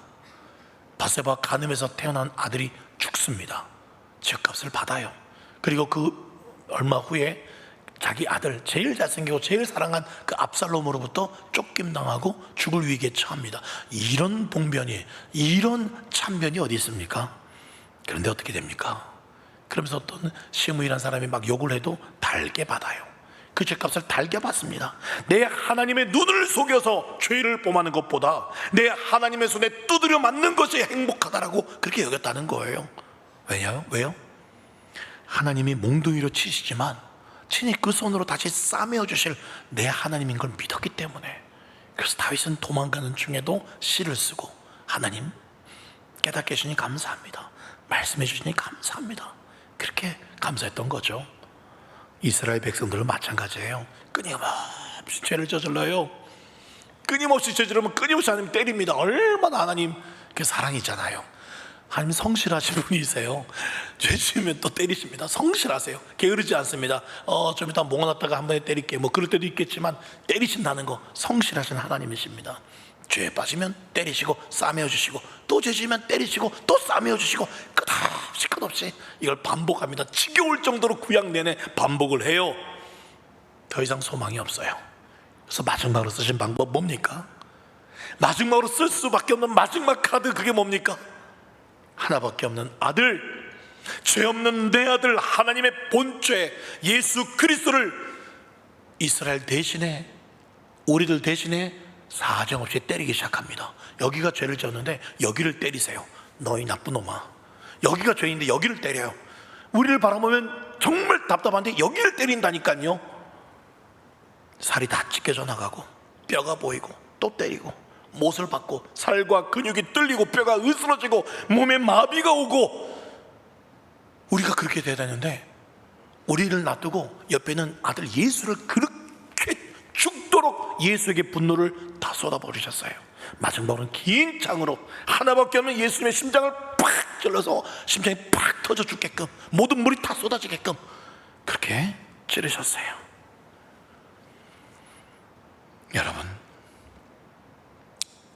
바세바가 간음해서 태어난 아들이 죽습니다. 죄값을 받아요. 그리고 그 얼마 후에 자기 아들, 제일 잘생기고 제일 사랑한 그 압살롬으로부터 쫓김당하고 죽을 위기에 처합니다. 이런 봉변이, 이런 참변이 어디 있습니까? 그런데 어떻게 됩니까? 그러면서 어떤 시므이라는 사람이 막 욕을 해도 달게 받아요. 그 죄값을 달게 받습니다. 내 하나님의 눈을 속여서 죄를 범하는 것보다 내 하나님의 손에 두드려 맞는 것이 행복하다라고 그렇게 여겼다는 거예요. 왜요? 하나님이 몽둥이로 치시지만 친히 그 손으로 다시 싸매어 주실 내 하나님인 걸 믿었기 때문에. 그래서 다윗은 도망가는 중에도 시를 쓰고, 하나님 깨닫게 해주시니 감사합니다, 말씀해 주시니 감사합니다, 그렇게 감사했던 거죠. 이스라엘 백성들은 마찬가지예요. 끊임없이 죄를 저질러요. 끊임없이 저지르면 끊임없이 하나님 때립니다. 얼마나 하나님 그 사랑이잖아요. 하나님 성실하신 분이세요. 죄 지으면 또 때리십니다. 성실하세요. 게으르지 않습니다. 좀 이따 몽어놨다가 한 번에 때릴게, 뭐 그럴 때도 있겠지만 때리신다는 거 성실하신 하나님이십니다. 죄에 빠지면 때리시고 싸매어 주시고, 또 죄 지으면 때리시고 또 싸매어 주시고, 끝없이 이걸 반복합니다. 지겨울 정도로 구약 내내 반복을 해요. 더 이상 소망이 없어요. 그래서 마지막으로 쓰신 방법 뭡니까? 마지막으로 쓸 수밖에 없는 마지막 카드, 그게 뭡니까? 하나밖에 없는 아들, 죄 없는 내 아들, 하나님의 본죄 예수 그리스도를 이스라엘 대신에, 우리들 대신에 사정없이 때리기 시작합니다. 여기가 죄를 지었는데 여기를 때리세요. 너희 나쁜 놈아. 여기가 죄인데 여기를 때려요. 우리를 바라보면 정말 답답한데 여기를 때린다니까요. 살이 다 찢겨져 나가고 뼈가 보이고 또 때리고, 못을 받고 살과 근육이 뚫리고 뼈가 으스러지고 몸에 마비가 오고, 우리가 그렇게 돼야 되는데 우리를 놔두고 옆에는 아들 예수를 그렇게 죽도록 예수에게 분노를 다 쏟아버리셨어요. 마지막으로는 긴 창으로, 하나밖에 없는 예수님의 심장을 팍 찔러서 심장이 팍 터져 죽게끔, 모든 물이 다 쏟아지게끔 그렇게 찌르셨어요. 여러분,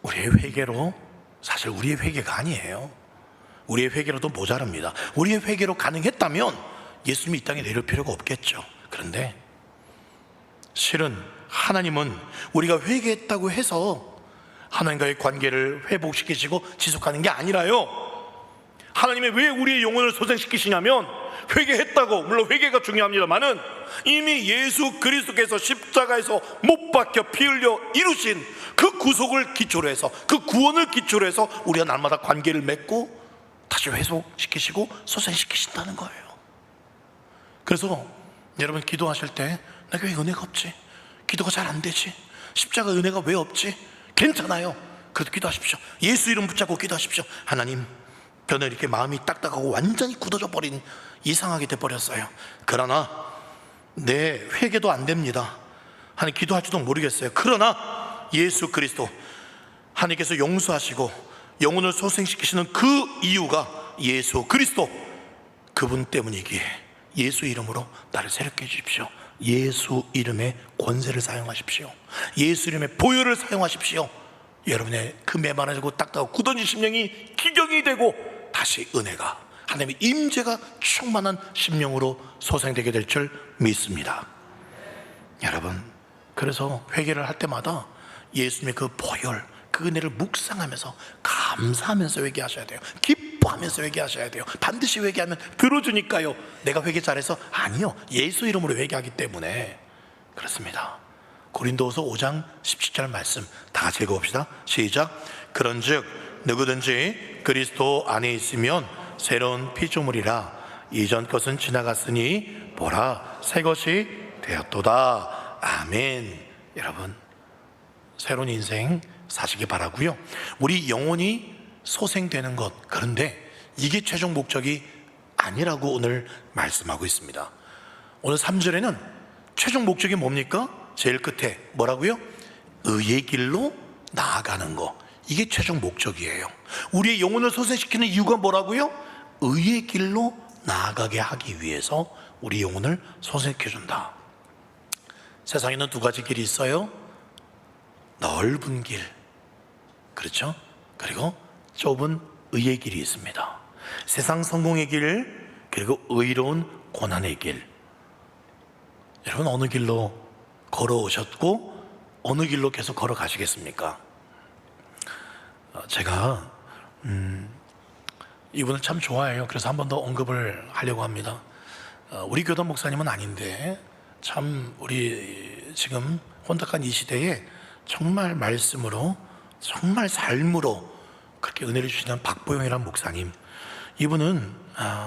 우리의 회개로, 사실 우리의 회개가 아니에요. 우리의 회개로도 모자랍니다. 우리의 회개로 가능했다면 예수님이 이 땅에 내릴 필요가 없겠죠. 그런데 실은 하나님은 우리가 회개했다고 해서 하나님과의 관계를 회복시키시고 지속하는 게 아니라요, 하나님이 왜 우리의 영혼을 소생시키시냐면, 회개했다고, 물론 회개가 중요합니다만은 이미 예수 그리스도께서 십자가에서 못 박혀 피 흘려 이루신 그 구속을 기초로 해서, 그 구원을 기초로 해서 우리가 날마다 관계를 맺고 다시 회복시키시고 소생시키신다는 거예요. 그래서 여러분 기도하실 때 내가 왜 은혜가 없지? 기도가 잘 안 되지? 십자가 은혜가 왜 없지? 괜찮아요. 그래도 기도하십시오. 예수 이름 붙잡고 기도하십시오. 하나님, 저는 이렇게 마음이 딱딱하고 완전히 굳어져 버린, 이상하게 돼버렸어요. 그러나 내 회개도 안 됩니다. 하나님 기도할지도 모르겠어요. 그러나 예수 그리스도, 하나님께서 용서하시고 영혼을 소생시키시는 그 이유가 예수 그리스도, 그분 때문이기에 예수 이름으로 나를 새롭게 해주십시오. 예수 이름의 권세를 사용하십시오. 예수 이름의 보혈을 사용하십시오. 여러분의 그 메마르고 딱딱하고 굳어진 심령이 기경이 되고 다시 은혜가, 하나님의 임재가 충만한 심령으로 소생되게 될 줄 믿습니다. 여러분, 그래서 회개를 할 때마다 예수님의 그 보혈, 그 은혜를 묵상하면서 감사하면서 회개하셔야 돼요. 기뻐하면서 회개하셔야 돼요. 반드시 회개하면 들어주니까요. 내가 회개 잘해서? 아니요, 예수 이름으로 회개하기 때문에 그렇습니다. 고린도후서 5장 17절 말씀 다 같이 읽어봅시다. 시작. 그런즉 누구든지 그리스도 안에 있으면 새로운 피조물이라, 이전 것은 지나갔으니 보라 새 것이 되었도다. 아멘. 여러분, 새로운 인생 사시기 바라고요. 우리 영혼이 소생되는 것, 그런데 이게 최종 목적이 아니라고 오늘 말씀하고 있습니다. 오늘 3절에는 최종 목적이 뭡니까? 제일 끝에 뭐라고요? 의의 길로 나아가는 거, 이게 최종 목적이에요. 우리의 영혼을 소생시키는 이유가 뭐라고요? 의의 길로 나아가게 하기 위해서 우리 영혼을 소생시켜준다. 세상에는 두 가지 길이 있어요. 넓은 길, 그렇죠? 그리고 좁은 의의 길이 있습니다. 세상 성공의 길, 그리고 의로운 고난의 길. 여러분, 어느 길로 걸어오셨고 어느 길로 계속 걸어가시겠습니까? 제가 이분을 참 좋아해요. 그래서 한 번 더 언급을 하려고 합니다. 우리 교단 목사님은 아닌데 참 우리 지금 혼탁한 이 시대에 정말 말씀으로, 정말 삶으로 그렇게 은혜를 주시는 박보영이라는 목사님, 이분은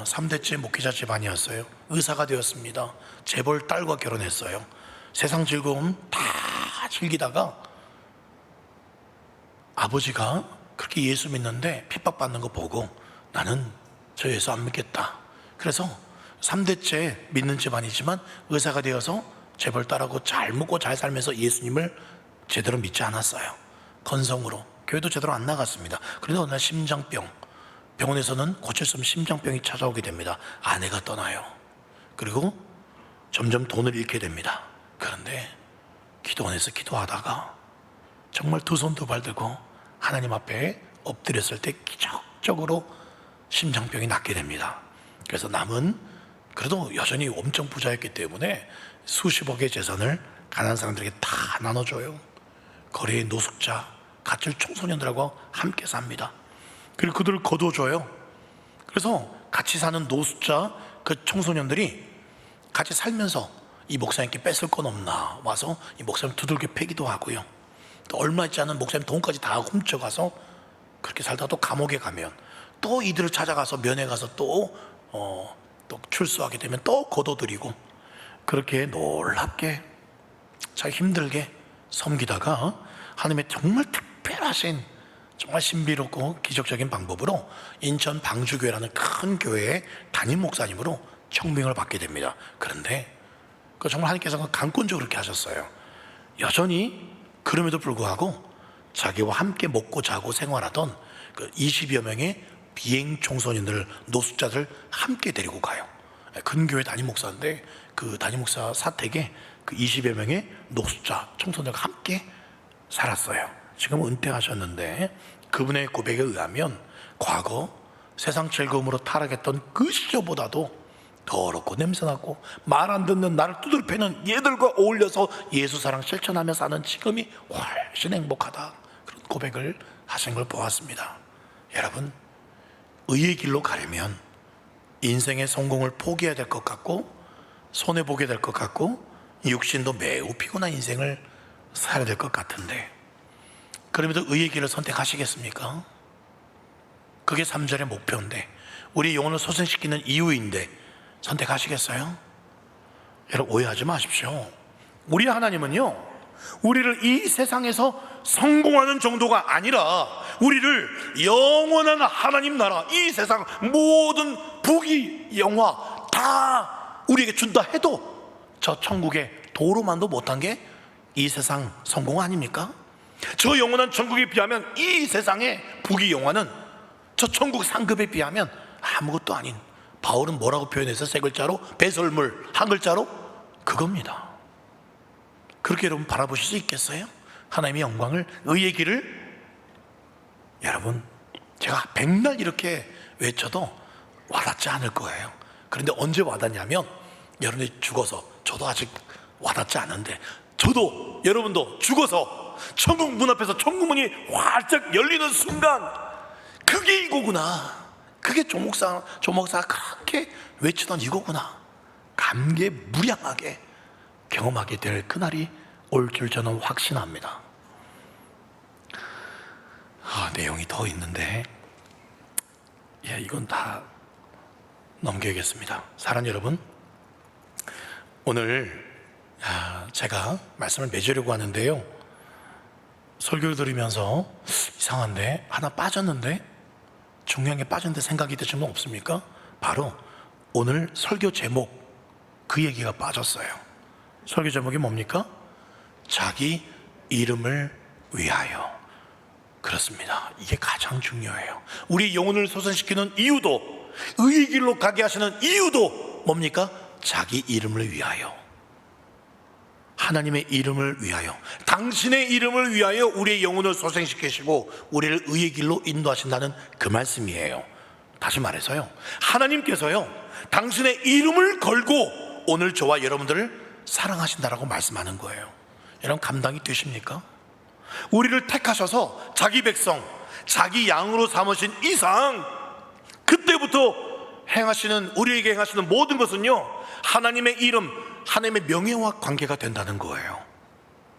3대째 목회자 집안이었어요. 의사가 되었습니다. 재벌 딸과 결혼했어요. 세상 즐거움 다 즐기다가 아버지가 그렇게 예수 믿는데 핍박받는 거 보고 나는 저 예수 안 믿겠다. 그래서 3대째 믿는 집안이지만 의사가 되어서 재벌 딸하고 잘 먹고 잘 살면서 예수님을 제대로 믿지 않았어요. 건성으로 교회도 제대로 안 나갔습니다. 그런데 어느 날 심장병, 병원에서는 고칠 수 없는 심장병이 찾아오게 됩니다. 아내가 떠나요. 그리고 점점 돈을 잃게 됩니다. 그런데 기도원에서 기도하다가 정말 두 손 두 발 들고 하나님 앞에 엎드렸을 때 기적적으로 심장병이 낫게 됩니다. 그래서 남은, 그래도 여전히 엄청 부자였기 때문에 수십억의 재산을 가난한 사람들에게 다 나눠줘요. 거리의 노숙자, 갓질 청소년들하고 함께 삽니다. 그리고 그들을 거둬줘요. 그래서 같이 사는 노숙자, 그 청소년들이 같이 살면서 이 목사님께 뺏을 건 없나 와서 이 목사님 두들겨 패기도 하고요. 또 얼마 있지 않은 목사님 돈까지 다 훔쳐가서 그렇게 살다가 또 감옥에 가면 또 이들을 찾아가서 면회 가서 또 출소하게 되면 또 거둬들이고, 그렇게 놀랍게 잘 힘들게 섬기다가 하나님의 정말 특별하신, 정말 신비롭고 기적적인 방법으로 인천 방주교회라는 큰 교회의 담임 목사님으로 청빙을 받게 됩니다. 그런데 그 정말 하나님께서 강권적으로 그렇게 하셨어요. 여전히 그럼에도 불구하고 자기와 함께 먹고 자고 생활하던 그 20여 명의 비행 청소년들, 노숙자들 함께 데리고 가요. 근교회 담임 목사인데 그 담임 목사 사택에 그 20여 명의 노숙자 청소년들과 함께 살았어요. 지금 은퇴하셨는데 그분의 고백에 의하면 과거 세상 즐거움으로 타락했던 그 시절보다도 더럽고 냄새나고 말 안 듣는 나를 두들패는 얘들과 어울려서 예수 사랑 실천하며 사는 지금이 훨씬 행복하다, 그런 고백을 하신 걸 보았습니다. 여러분, 의의 길로 가려면 인생의 성공을 포기해야 될 것 같고 손해보게 될 것 같고 육신도 매우 피곤한 인생을 살아야 될 것 같은데, 그럼에도 의의 길을 선택하시겠습니까? 그게 3절의 목표인데, 우리 영혼을 소생시키는 이유인데 선택하시겠어요? 여러분, 오해하지 마십시오. 우리 하나님은요, 우리를 이 세상에서 성공하는 정도가 아니라 우리를 영원한 하나님 나라, 이 세상 모든 부귀 영화 다 우리에게 준다 해도 저 천국에 도로만도 못한 게 이 세상 성공 아닙니까? 저 영원한 천국에 비하면 이 세상의 부귀 영화는 저 천국 상급에 비하면 아무것도 아닌, 바울은 뭐라고 표현해서 세 글자로, 배설물 한 글자로, 그겁니다. 그렇게 여러분 바라보실 수 있겠어요? 하나님의 영광을, 의의 길을. 여러분, 제가 백날 이렇게 외쳐도 와닿지 않을 거예요. 그런데 언제 와닿냐면, 여러분이 죽어서, 저도 아직 와닿지 않은데, 저도 여러분도 죽어서 천국 문 앞에서 천국문이 활짝 열리는 순간, 그게 이거구나, 그게 조목사가 그렇게 외치던 이거구나, 감개무량하게 경험하게 될 그날이 올 줄 저는 확신합니다. 내용이 더 있는데 이건 다 넘겨야겠습니다. 사랑하는 여러분, 오늘 제가 말씀을 맺으려고 하는데요, 설교를 들으면서 이상한데 하나 빠졌는데, 중요한 게 빠졌는데 생각이 드신 분 없습니까? 바로 오늘 설교 제목, 그 얘기가 빠졌어요. 설교 제목이 뭡니까? 자기 이름을 위하여. 그렇습니다. 이게 가장 중요해요. 우리 영혼을 소생시키는 이유도, 의의 길로 가게 하시는 이유도 뭡니까? 자기 이름을 위하여, 하나님의 이름을 위하여, 당신의 이름을 위하여 우리의 영혼을 소생시키시고 우리를 의의 길로 인도하신다는 그 말씀이에요. 다시 말해서요, 하나님께서요 당신의 이름을 걸고 오늘 저와 여러분들을 사랑하신다라고 말씀하는 거예요. 여러분, 감당이 되십니까? 우리를 택하셔서 자기 백성, 자기 양으로 삼으신 이상, 그때부터 행하시는, 우리에게 행하시는 모든 것은요 하나님의 이름, 하나님의 명예와 관계가 된다는 거예요.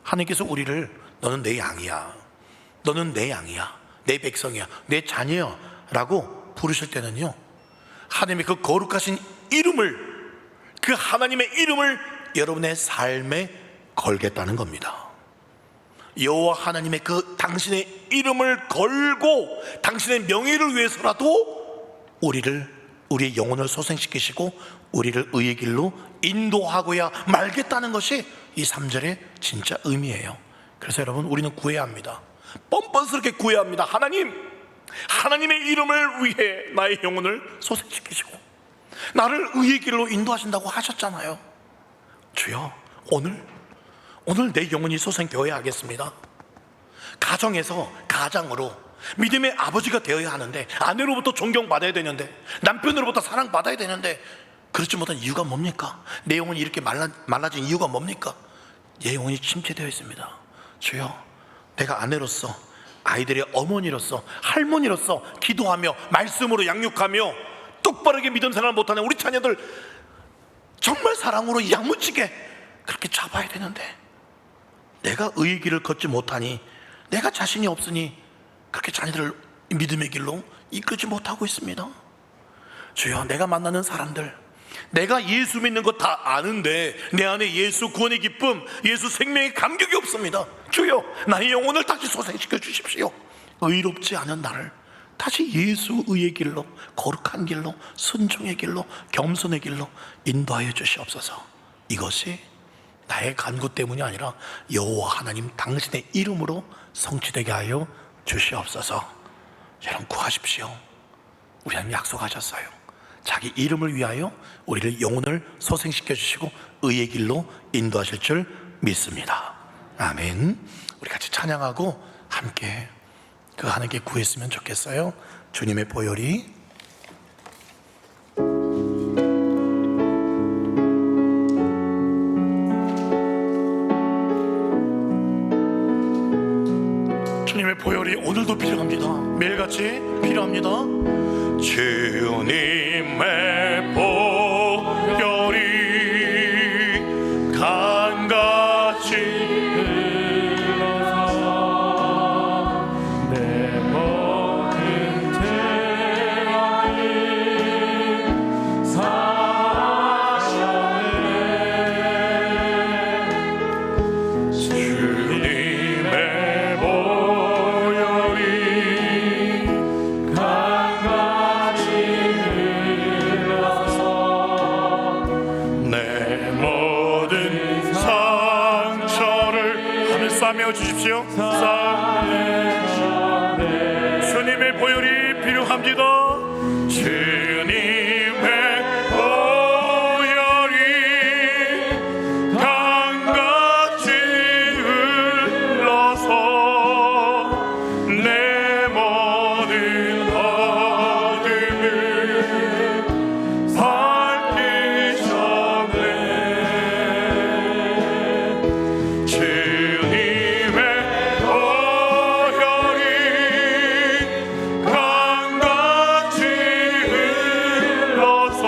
하나님께서 우리를 너는 내 양이야, 너는 내 양이야, 내 백성이야, 내 자녀야 라고 부르실 때는요, 하나님의 그 거룩하신 이름을, 그 하나님의 이름을 여러분의 삶에 걸겠다는 겁니다. 여호와 하나님의 그 당신의 이름을 걸고 당신의 명예를 위해서라도 우리의 영혼을 소생시키시고 우리를 의의 길로 인도하고야 말겠다는 것이 이 3절의 진짜 의미예요. 그래서 여러분, 우리는 구해야 합니다. 뻔뻔스럽게 구해야 합니다. 하나님의 이름을 위해 나의 영혼을 소생시키시고 나를 의의 길로 인도하신다고 하셨잖아요. 주여, 오늘 내 영혼이 소생되어야 하겠습니다. 가장으로 믿음의 아버지가 되어야 하는데, 아내로부터 존경받아야 되는데, 남편으로부터 사랑받아야 되는데, 그렇지 못한 이유가 뭡니까? 내 영혼이 이렇게 말라진 이유가 뭡니까? 내 영혼이 침체되어 있습니다. 주여, 내가 아내로서, 아이들의 어머니로서, 할머니로서 기도하며 말씀으로 양육하며 똑바르게 믿음 생활을 못하는 우리 자녀들 정말 사랑으로 야무지게 그렇게 잡아야 되는데, 내가 의의 길을 걷지 못하니, 내가 자신이 없으니 그렇게 자녀들을 믿음의 길로 이끌지 못하고 있습니다. 주여, 내가 만나는 사람들, 내가 예수 믿는 거 다 아는데 내 안에 예수 구원의 기쁨, 예수 생명의 감격이 없습니다. 주여, 나의 영혼을 다시 소생시켜 주십시오. 의롭지 않은 나를 다시 예수 의의 길로, 거룩한 길로, 순종의 길로, 겸손의 길로 인도하여 주시옵소서. 이것이 나의 간구 때문이 아니라 여호와 하나님 당신의 이름으로 성취되게 하여 주시옵소서. 여러분, 구하십시오. 우리 하나님 약속하셨어요. 자기 이름을 위하여 우리를, 영혼을 소생시켜 주시고 의의 길로 인도하실 줄 믿습니다. 아멘. 우리 같이 찬양하고 함께 그 하나님께 구했으면 좋겠어요. 주님의 보혈이 오늘도 필요합니다. 매일같이 필요합니다. 주님의 보혈이 강같이 흘러서 내 모든 죄악을 사하셨네. 주님의 보혈이 강같이 흘러 사명해 주십시오. 주님의 보혈이 필요합니다. 주님의 보혈이 강같이 흘러서 내 모든 어둠을 밝히셨네. 주님의 보혈이 강같이 흘러서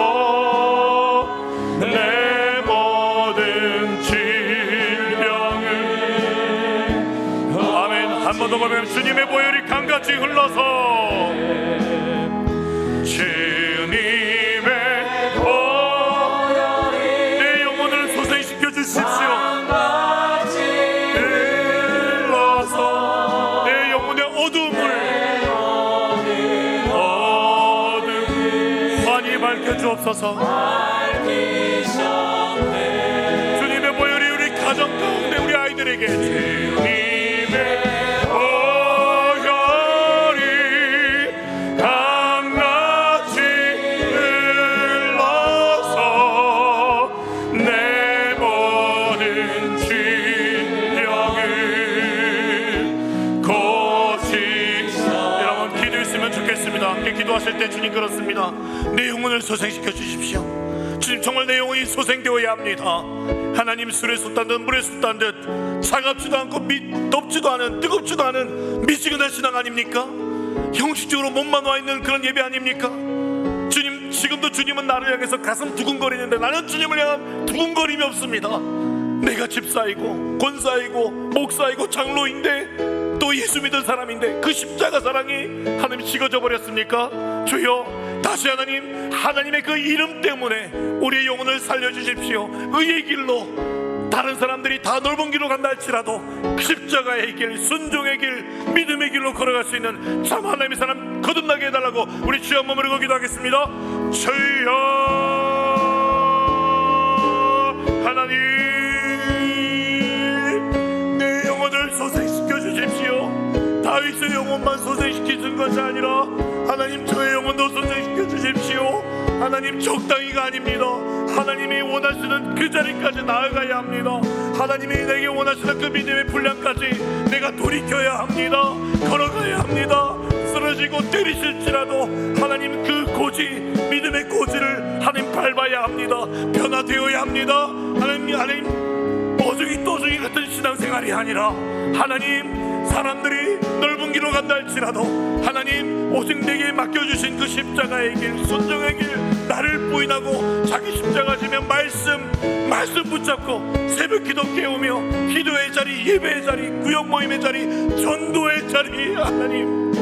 내 모든 질병을 아멘. 한 번 더 보면 주님의 보혈이 강같이 흘러서 주님의 보혈이 내 영혼을 소생시켜 주십시오. 흘러서 내 영혼의 어둠을 환히 밝혀 주옵소서. 주님의 보혈이 우리 가정 가운데 우리 아이들에게 주님의 보혈이 강같이 흘러서 내 모든 질병을 고치사. 여러분 기도했으면 좋겠습니다. 함께 기도하실 때 주님 그렇습니다. 내 영혼을 소생시켜 주십시오. 주님 정말 내 영혼이 소생되어야 합니다. 하나님 술에 쏟단 듯 물에 쏟단 듯 차갑지도 않고 덥지도 않은 뜨겁지도 않은 미지근한 신앙 아닙니까? 형식적으로 몸만 와 있는 그런 예배 아닙니까? 주님 지금도 주님은 나를 향해서 가슴 두근거리는데 나는 주님을 향한 두근거림이 없습니다. 내가 집사이고 권사이고 목사이고 장로인데 또 예수 믿은 사람인데 그 십자가 사랑이 하나님 식어져 버렸습니까? 주여 다시 하나님의 그 이름 때문에 우리의 영혼을 살려주십시오. 의의 길로 다른 사람들이 다 넓은 길로 간다 할지라도 십자가의 길, 순종의 길, 믿음의 길로 걸어갈 수 있는 참 하나님의 사람 거듭나게 해달라고 우리 주여 한번 부르고 기도하겠습니다. 주여 하나님 내 영혼을 소생시켜 주십시오. 다윗의 영혼만 소생시키는 것이 아니라 하나님 저의 영혼도 소생시켜 주십시오. 하나님 적당히가 아닙니다. 하나님이 원하시는 그 자리까지 나아가야 합니다. 하나님이 내게 원하시는 그 믿음의 분량까지 내가 돌이켜야 합니다. 걸어가야 합니다. 쓰러지고 때리실지라도 하나님 그 고지, 믿음의 고지를 하나님 밟아야 합니다. 변화되어야 합니다. 하나님 어중이 떠중이 같은 신앙생활이 아니라 하나님 사람들이 넓은 길로 간다 할지라도 하나님 오직 내게 맡겨주신 그 십자가의 길, 순종의 길, 나를 부인하고 자기 십자가 지면 말씀 붙잡고 새벽 기도 깨우며 기도의 자리, 예배의 자리, 구역 모임의 자리, 전도의 자리 하나님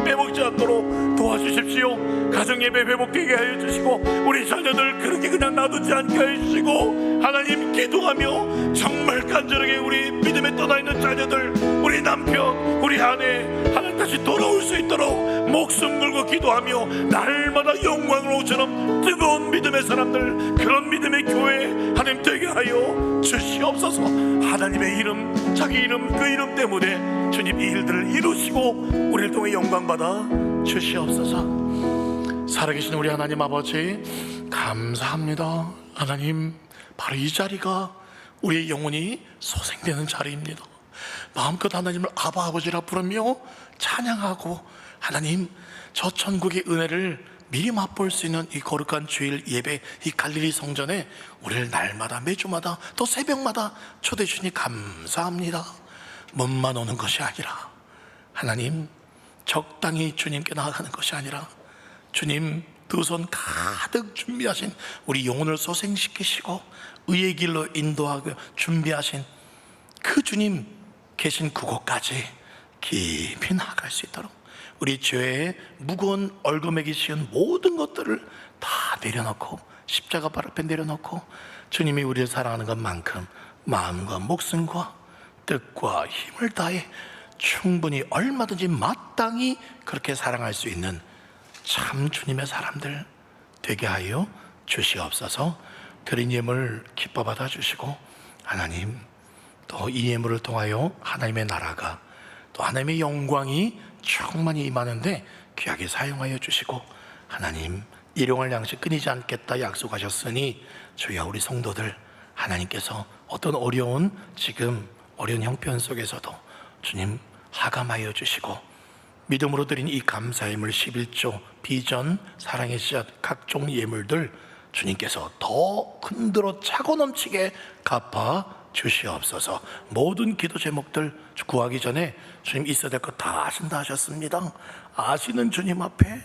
빼먹지 않도록 도와주십시오. 가정 예배 회복되게 하여 주시고 우리 자녀들 그렇게 그냥 놔두지 않게 해주시고 하나님 기도하며 정말 간절하게 우리 믿음에 떠나있는 자녀들, 우리 남편, 우리 아내 하나님 다시 돌아올 수 있도록 목숨 걸고 기도하며 날마다 영광으로처럼 뜨거운 믿음의 사람들, 그런 믿음의 교회 하나님 되게 하여 주시옵소서. 하나님의 이름, 자기 이름, 그 이름 때문에 주님 이 일들을 이루시고 우리를 통해 영광 받아 주시옵소서. 살아계신 우리 하나님 아버지 감사합니다. 하나님 바로 이 자리가 우리의 영혼이 소생되는 자리입니다. 마음껏 하나님을 아바 아버지라 부르며 찬양하고 하나님 저 천국의 은혜를 미리 맛볼 수 있는 이 거룩한 주일 예배, 이 갈릴리 성전에 우리를 날마다 매주마다 또 새벽마다 초대해 주시니 감사합니다. 몸만 오는 것이 아니라 하나님 적당히 주님께 나아가는 것이 아니라 주님 두 손 가득 준비하신 우리 영혼을 소생시키시고 의의 길로 인도하고 준비하신 그 주님 계신 그곳까지 깊이 나아갈 수 있도록 우리 죄의 무거운 얼거매기 쉬운 모든 것들을 다 내려놓고 십자가 발 앞에 내려놓고 주님이 우리를 사랑하는 것만큼 마음과 목숨과 뜻과 힘을 다해 충분히 얼마든지 마땅히 그렇게 사랑할 수 있는 참 주님의 사람들 되게 하여 주시옵소서. 드린 예물 기뻐 받아 주시고 하나님 또 이 예물을 통하여 하나님의 나라가 또 하나님의 영광이 충만히 임하는데 귀하게 사용하여 주시고, 하나님 일용할 양식 끊이지 않겠다 약속하셨으니 주여 우리 성도들 하나님께서 어떤 지금 어려운 형편 속에서도 주님 하감하여 주시고, 믿음으로 드린 이 감사 예물 11조 비전 사랑의 씨앗 각종 예물들 주님께서 더 흔들어 차고 넘치게 갚아 주시옵소서. 모든 기도 제목들 구하기 전에 주님 있어야 될 것 다 아신다 하셨습니다. 아시는 주님 앞에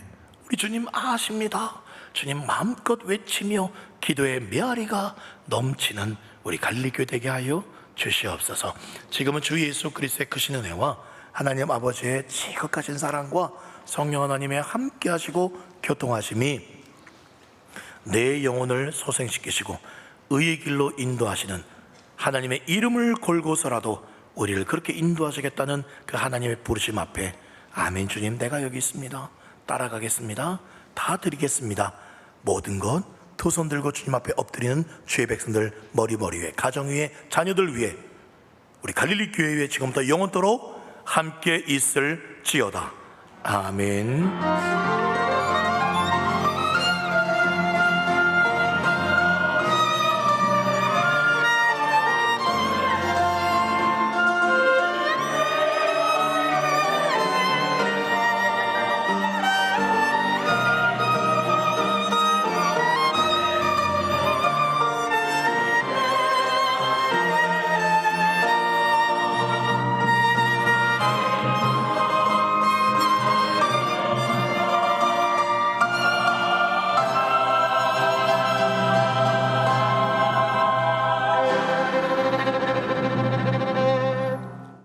우리 주님 아십니다. 주님 마음껏 외치며 기도의 메아리가 넘치는 우리 갈릴리교회 되게 하여 주시옵소서. 지금은 주 예수 그리스도의 크신 은혜와 하나님 아버지의 지극하신 사랑과 성령 하나님의 함께 하시고 교통하심이 내 영혼을 소생시키시고 의의 길로 인도하시는 하나님의 이름을 걸고서라도 우리를 그렇게 인도하시겠다는 그 하나님의 부르심 앞에 아멘. 주님 내가 여기 있습니다. 따라가겠습니다. 다 드리겠습니다. 모든 것 두 손 들고 주님 앞에 엎드리는 주의 백성들 머리 위에, 가정 위에, 자녀들 위에, 우리 갈릴리 교회 위에 지금부터 영원토록 함께 있을지어다. 아멘.